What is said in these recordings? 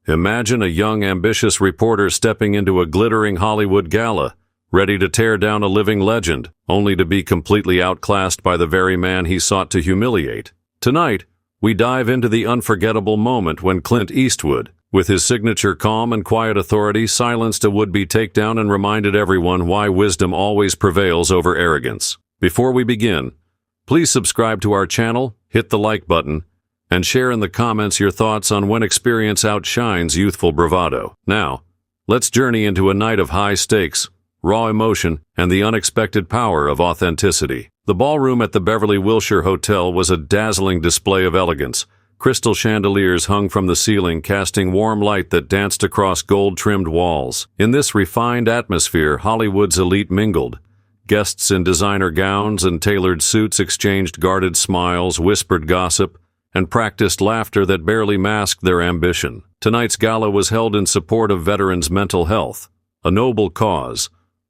Imagine a young, ambitious reporter stepping into a glittering Hollywood gala, ready to tear down a living legend, only to be completely outclassed by the very man he sought to humiliate. Tonight, we dive into the unforgettable moment when Clint Eastwood, with his signature calm and quiet authority, silenced a would-be takedown and reminded everyone why wisdom always prevails over arrogance. Before we begin, please subscribe to our channel, hit the like button, and share in the comments your thoughts on when experience outshines youthful bravado. Now, let's journey into a night of high stakes, raw emotion, and the unexpected power of authenticity. The ballroom at the Beverly Wilshire Hotel was a dazzling display of elegance. Crystal chandeliers hung from the ceiling, casting warm light that danced across gold-trimmed walls. In this refined atmosphere, Hollywood's elite mingled. Guests in designer gowns and tailored suits exchanged guarded smiles, whispered gossip, and practiced laughter that barely masked their ambition. Tonight's gala was held in support of veterans' mental health, a noble cause.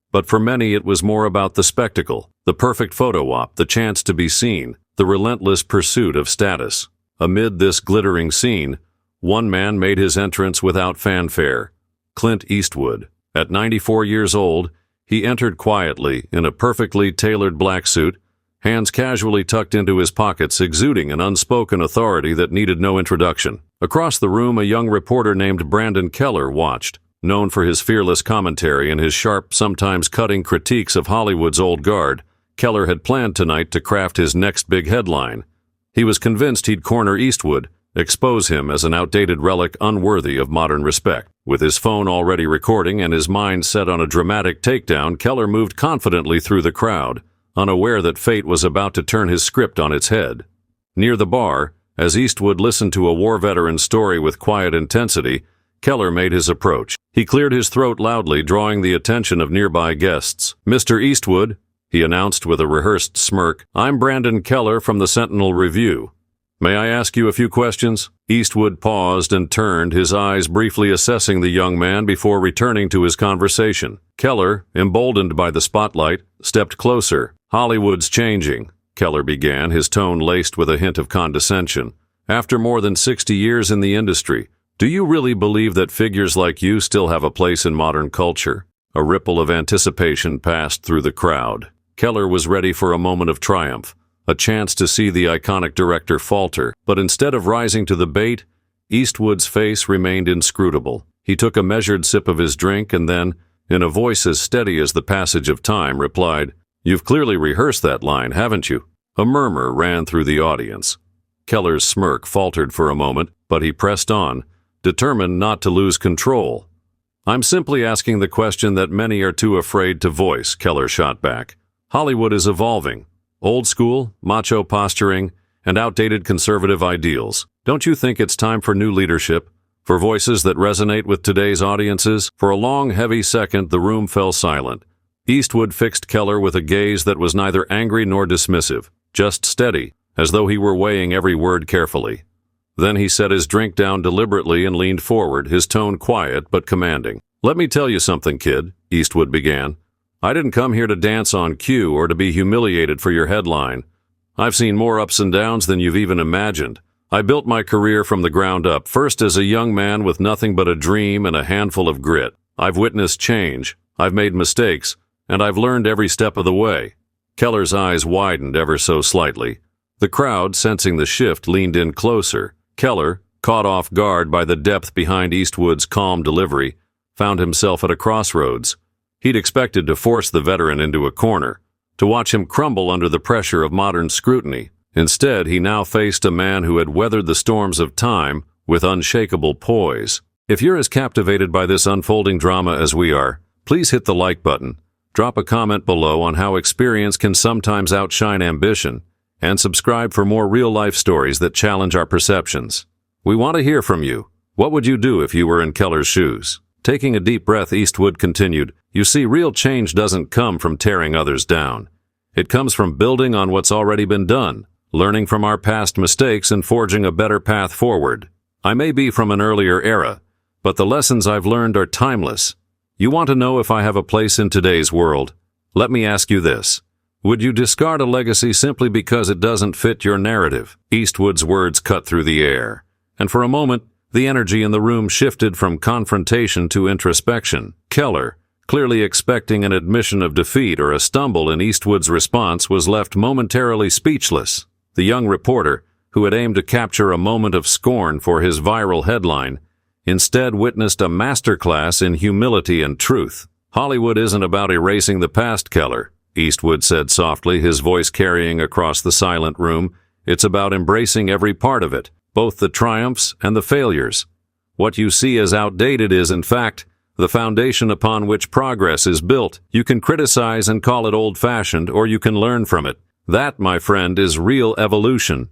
But for many it was more about the spectacle, the perfect photo op, the chance to be seen, the relentless pursuit of status. Amid this glittering scene, one man made his entrance without fanfare: Clint Eastwood. At 94 years old, he entered quietly in a perfectly tailored black suit, hands casually tucked into his pockets, exuding an unspoken authority that needed no introduction. Across the room, a young reporter named Brandon Keller watched. Known for his fearless commentary and his sharp, sometimes cutting critiques of Hollywood's old guard, Keller had planned tonight to craft his next big headline. He was convinced he'd corner Eastwood, expose him as an outdated relic unworthy of modern respect. With his phone already recording and his mind set on a dramatic takedown, Keller moved confidently through the crowd, unaware that fate was about to turn his script on its head. Near the bar, as Eastwood listened to a war veteran's story with quiet intensity, Keller made his approach. He cleared his throat loudly, drawing the attention of nearby guests. "Mr. Eastwood," he announced with a rehearsed smirk, "I'm Brandon Keller from the Sentinel Review. May I ask you a few questions?" Eastwood paused and turned, his eyes briefly assessing the young man before returning to his conversation. Keller, emboldened by the spotlight, stepped closer. "Hollywood's changing," Keller began, his tone laced with a hint of condescension. "After more than 60 years in the industry, do you really believe that figures like you still have a place in modern culture?" A ripple of anticipation passed through the crowd. Keller was ready for a moment of triumph, a chance to see the iconic director falter. But instead of rising to the bait, Eastwood's face remained inscrutable. He took a measured sip of his drink and then, in a voice as steady as the passage of time, replied, "You've clearly rehearsed that line, haven't you?" A murmur ran through the audience. Keller's smirk faltered for a moment, but he pressed on, determined not to lose control. "I'm simply asking the question that many are too afraid to voice," Keller shot back. "Hollywood is evolving. Old school, macho posturing, and outdated conservative ideals. Don't you think it's time for new leadership, for voices that resonate with today's audiences?" For a long, heavy second, the room fell silent. Eastwood fixed Keller with a gaze that was neither angry nor dismissive, just steady, as though he were weighing every word carefully. Then he set his drink down deliberately and leaned forward, his tone quiet but commanding. "Let me tell you something, kid," Eastwood began. "I didn't come here to dance on cue or to be humiliated for your headline. I've seen more ups and downs than you've even imagined. I built my career from the ground up, first as a young man with nothing but a dream and a handful of grit. I've witnessed change, I've made mistakes, and I've learned every step of the way." Keller's eyes widened ever so slightly. The crowd, sensing the shift, leaned in closer. Keller, caught off guard by the depth behind Eastwood's calm delivery, found himself at a crossroads. He'd expected to force the veteran into a corner, to watch him crumble under the pressure of modern scrutiny. Instead, he now faced a man who had weathered the storms of time with unshakable poise. If you're as captivated by this unfolding drama as we are, please hit the like button, drop a comment below on how experience can sometimes outshine ambition, and subscribe for more real-life stories that challenge our perceptions. We want to hear from you. What would you do if you were in Keller's shoes? Taking a deep breath, Eastwood continued, "You see, real change doesn't come from tearing others down. It comes from building on what's already been done, learning from our past mistakes and forging a better path forward. I may be from an earlier era, but the lessons I've learned are timeless. You want to know if I have a place in today's world? Let me ask you this. Would you discard a legacy simply because it doesn't fit your narrative?" Eastwood's words cut through the air, and for a moment, The energy in the room shifted from confrontation to introspection. Keller, clearly expecting an admission of defeat or a stumble in Eastwood's response, was left momentarily speechless. The young reporter, who had aimed to capture a moment of scorn for his viral headline, instead witnessed a masterclass in humility and truth. "Hollywood isn't about erasing the past, Keller," Eastwood said softly, his voice carrying across the silent room. "It's about embracing every part of it, both the triumphs and the failures. What you see as outdated is, in fact, the foundation upon which progress is built. You can criticize and call it old-fashioned, or you can learn from it. That, my friend, is real evolution."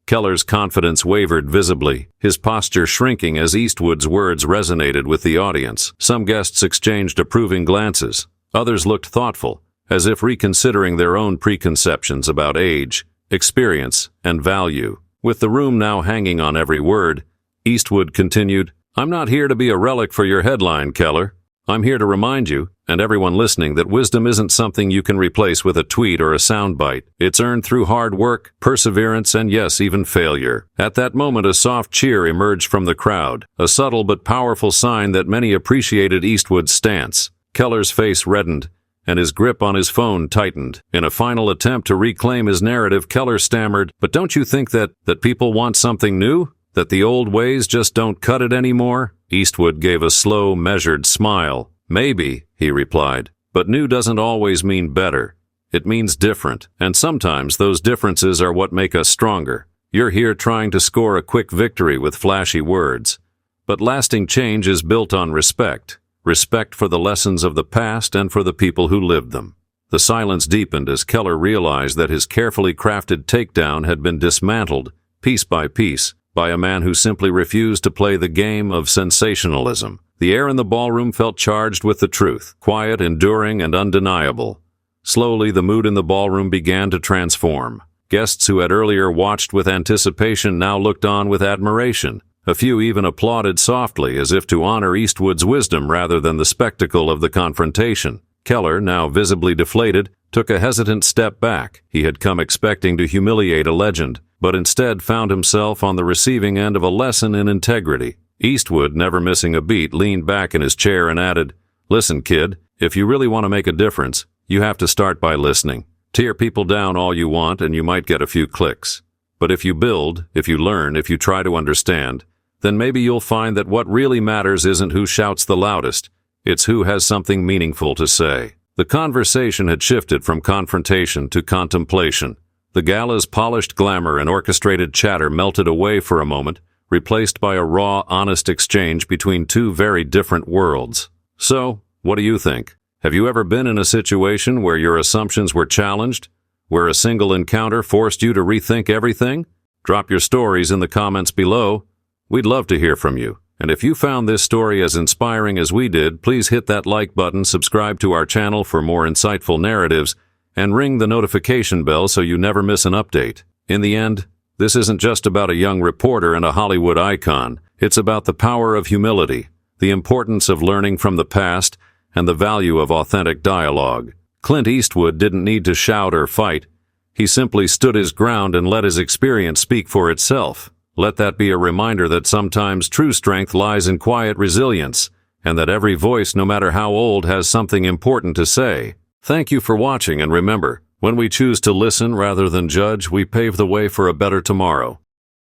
Keller's confidence wavered visibly, his posture shrinking as Eastwood's words resonated with the audience. Some guests exchanged approving glances. Others looked thoughtful, as if reconsidering their own preconceptions about age, experience, and value. With the room now hanging on every word, Eastwood continued, "I'm not here to be a relic for your headline, Keller. I'm here to remind you, and everyone listening, that wisdom isn't something you can replace with a tweet or a soundbite. It's earned through hard work, perseverance, and yes, even failure." At that moment, a soft cheer emerged from the crowd, a subtle but powerful sign that many appreciated Eastwood's stance. Keller's face reddened, and his grip on his phone tightened. In a final attempt to reclaim his narrative, Keller stammered, "But don't you think that people want something new? That the old ways just don't cut it anymore?" Eastwood gave a slow, measured smile. "Maybe," he replied, "but new doesn't always mean better. It means different, and sometimes those differences are what make us stronger. You're here trying to score a quick victory with flashy words. But lasting change is built on respect. Respect for the lessons of the past and for the people who lived them." The silence deepened as Keller realized that his carefully crafted takedown had been dismantled, piece by piece, by a man who simply refused to play the game of sensationalism. The air in the ballroom felt charged with the truth, quiet, enduring, and undeniable. Slowly, the mood in the ballroom began to transform. Guests who had earlier watched with anticipation now looked on with admiration. A few even applauded softly, as if to honor Eastwood's wisdom rather than the spectacle of the confrontation. Keller, now visibly deflated, took a hesitant step back. He had come expecting to humiliate a legend, but instead found himself on the receiving end of a lesson in integrity. Eastwood, never missing a beat, leaned back in his chair and added, "Listen, kid, if you really want to make a difference, you have to start by listening. Tear people down all you want and you might get a few clicks. But if you build, if you learn, if you try to understand, then maybe you'll find that what really matters isn't who shouts the loudest, it's who has something meaningful to say." The conversation had shifted from confrontation to contemplation. The gala's polished glamour and orchestrated chatter melted away for a moment, replaced by a raw, honest exchange between two very different worlds. So, what do you think? Have you ever been in a situation where your assumptions were challenged? Where a single encounter forced you to rethink everything? Drop your stories in the comments below. We'd love to hear from you. And if you found this story as inspiring as we did, please hit that like button, subscribe to our channel for more insightful narratives, and ring the notification bell so you never miss an update. In the end, this isn't just about a young reporter and a Hollywood icon. It's about the power of humility, the importance of learning from the past, and the value of authentic dialogue. Clint Eastwood didn't need to shout or fight. He simply stood his ground and let his experience speak for itself. Let that be a reminder that sometimes true strength lies in quiet resilience, and that every voice, no matter how old, has something important to say. Thank you for watching, and remember, when we choose to listen rather than judge, we pave the way for a better tomorrow.